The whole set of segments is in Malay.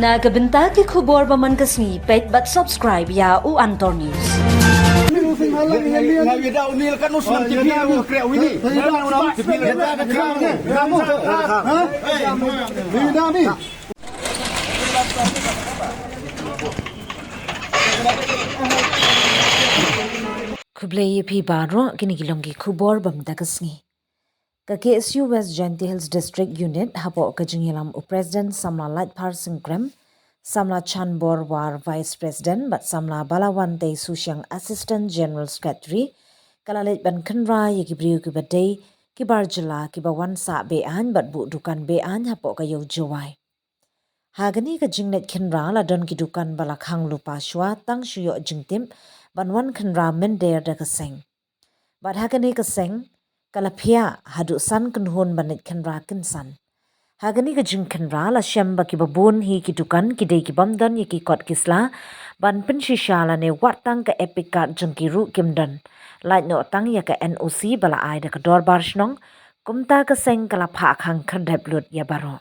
Nagabenta ki khubor baman kasni pet but subscribe ya u Antor News. Nawida unil kan usman TV kre wini. Kublai pi baro kini kilongki khubor bam dagasngi. Ka KSU West Jainti Hills District Unit hapo ka jingyalam u President Samla Lightphar Singkrem, Samla Chanbor war Vice President but Samla Balawante Susyang Assistant General Secretary, kalalit ban kenra yaki briu ki badai ki barjala ki bawan sa bean but bu dukan bean hapo ka yau jawai. Hagani ka jingnet kenra la don ki dukan balakhang lupa shwa tang shuyo jingtim ban wan kenra mender da kaseng. But hagani kaseng kalapia hadu san kunhun banit kenra kinsan. Hagani ka jing kenra la syamba ki babun hi ki dukan ki dei ki bamdan ye ki kot kisla ban penshisha la ne watang ka epic card jeng ki ru kimdan. Lait no tang ya ka NOC bala ai da ka dor barshnong kumta ka seng kalapha khang khardep lut ya baro.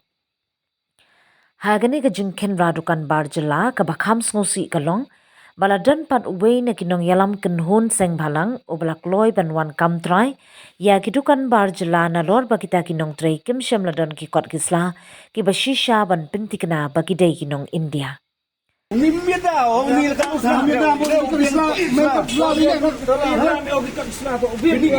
Hagani ka jing kenra dukan barjala ka bakham sngosi kalong baladan pat uwe na kinong yalam kenhun seng balang o balak loy banwan kam try ya kidukan barjala na lor bakita kinong tray kim syam ladon ki kot kisla ki bashisha ban pintikna bakidai kinong India. Nimida unil kan usman nimida isla member lali ne ogi kan isla to ini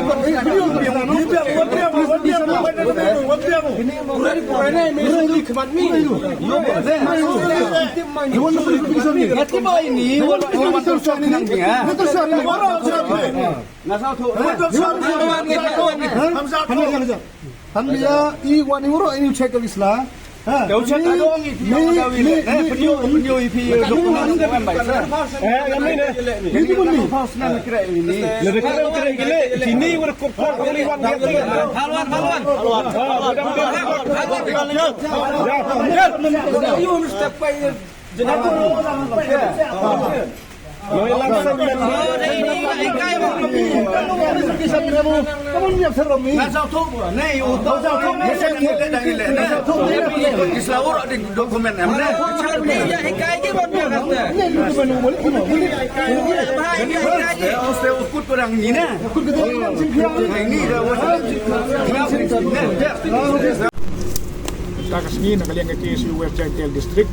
Takasni nakaliang ke KSU West Jainti Hills District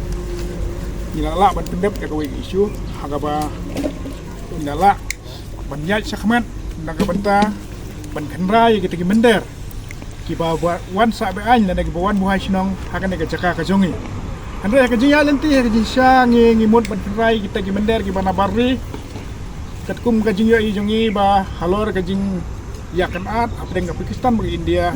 inala ban pendep ka kawai isu hagaba inala banyak sakmat nagabanta ban kenra ya kita mender ki ba wan sa be an na bawan buhay sinong hakan ga jaka ka jongi andre ka jiya lenti ka jinsya ngi mut ban kenra kita ki mender ki bana barri katkum ka jinyo i jongi ba halor ka jing ya kanat apeng ka Pakistan ba India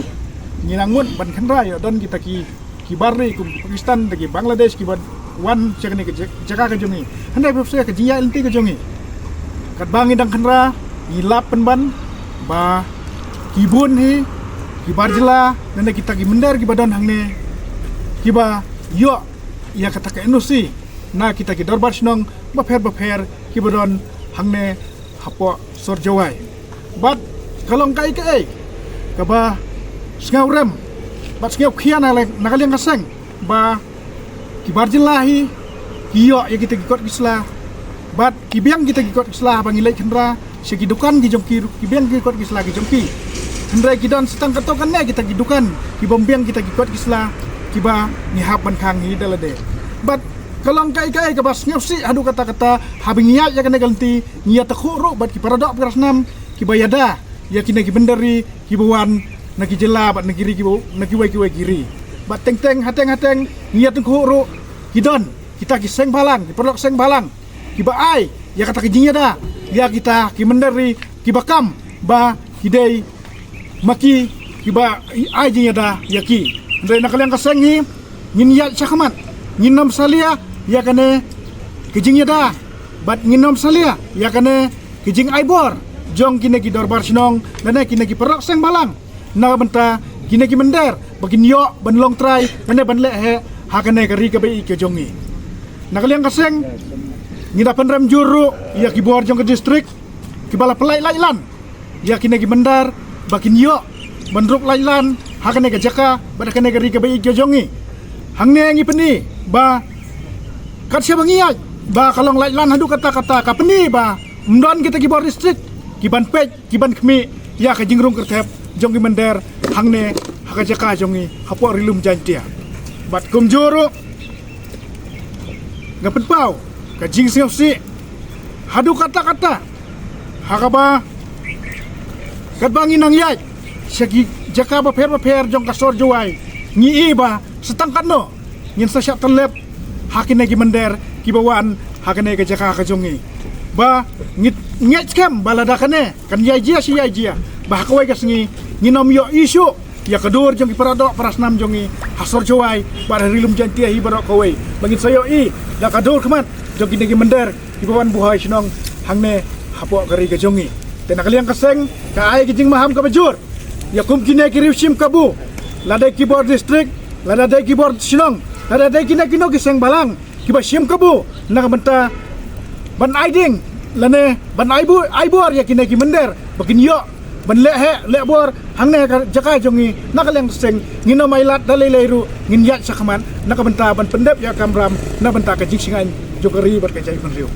ngilangun ban kenra ya don kita ki barri kum Pakistan dagi Bangladesh ki ban wan cakni ke jaka ka jongi handai bepse ka jiya lenti ka jongi kat bangi dang kenra ilap penban ba kibun hi ki barjela nanda kita ki mendar ki badan hangne ki ba yo ya kata ka NOC na kita ki dorbar snong ba pher ki badon hangne hapo sorjawai bat kalong kai kai ka ba sngaurem bat sngaw khiana nakaliang kaseng ba ki barjela hi ki yo ya kita ki kot kisla bat kibiang kita ki kot kisla bangilai kendra segi dukan ki jongki kibiang ki kot kisla ki jongki hendrai kidan setang katokan ne kita ki dukan ki bombiang kita ki kot kisla ki ba ni hapan khang hi dalade bat kalong kai kai ka bas ngeusi adu kata-kata habingia ya kena ganti nia takhuru bat ki paradok prasnam ki bayada ya kina ki bendari ki bawan na ki jela bat negiri ki na ki wai kiri bat teng hateng nia takhuru kidon kita ki seng balang ki paradok seng balang ki ba ai ya kata kijinya da ya kita ki mendari ki bakam ba kidei maki ki ba ai jinya da ya ki ndai nakaliang kasengi ngin ya sakmat ngin nam salia ya kane kijinya da bat ngin nam salia ya kane kijing aibor jong kine ki dorbar sinong nane kine ki perok seng balang na benta kine ki mender bagin yo ban long try nane ban le he hakane kari ka bai ke jongi nakaliang kaseng ngida penrem juru ya ki buar jong ke distrik ki bala pelai lailan ya kine ki mendar bakin yo bandruk lailan hakane ka jaka badakane kari ka bai ke jongi hangne ngi peni ba kat siapa ngiai ba kalong lai lan hadu kata-kata ka peni ba mdon kita Kibor district kiban pej kiban khmi ya ka jingrung kertep jong mender hangne haka jaka jongi hapo rilum jantia bat kumjoro ngapen pau ka jing si hadu kata-kata hakaba kat bangi nang yai segi jaka ba per jong kasor juai ngi iba setangkat no ngin sa syak telep hakine ki mender ki bawan hakine ka jaka ka jongi ba ngit skam balada kane kan yai jia si yai jia ba kawai ka sngi nginom yo isu ya kedor jongi paradok parasnam jongi hasor juai bar rilum jantia hi barok kawai bangin sayo i da kador kemat jongi negi mender ki bawan buhai sinong hangne hapo kari ka jongi tena kaliang kaseng ka ai kijing maham ka bajur ya kum kine ki rishim kabu ladai Kibor district ladai Kibor sinong ladai kine kino kiseng balang kiba sim kabu na benta ban aiding lane ban aibor ya kine ki mender bakin yo ban le bor hangne ka jaka jongi na kaliang kaseng ngino mailat dalai leiru ngin yat sakaman na benta ban pendep ya kamram na benta ka jiksingan jokari berkecai penriu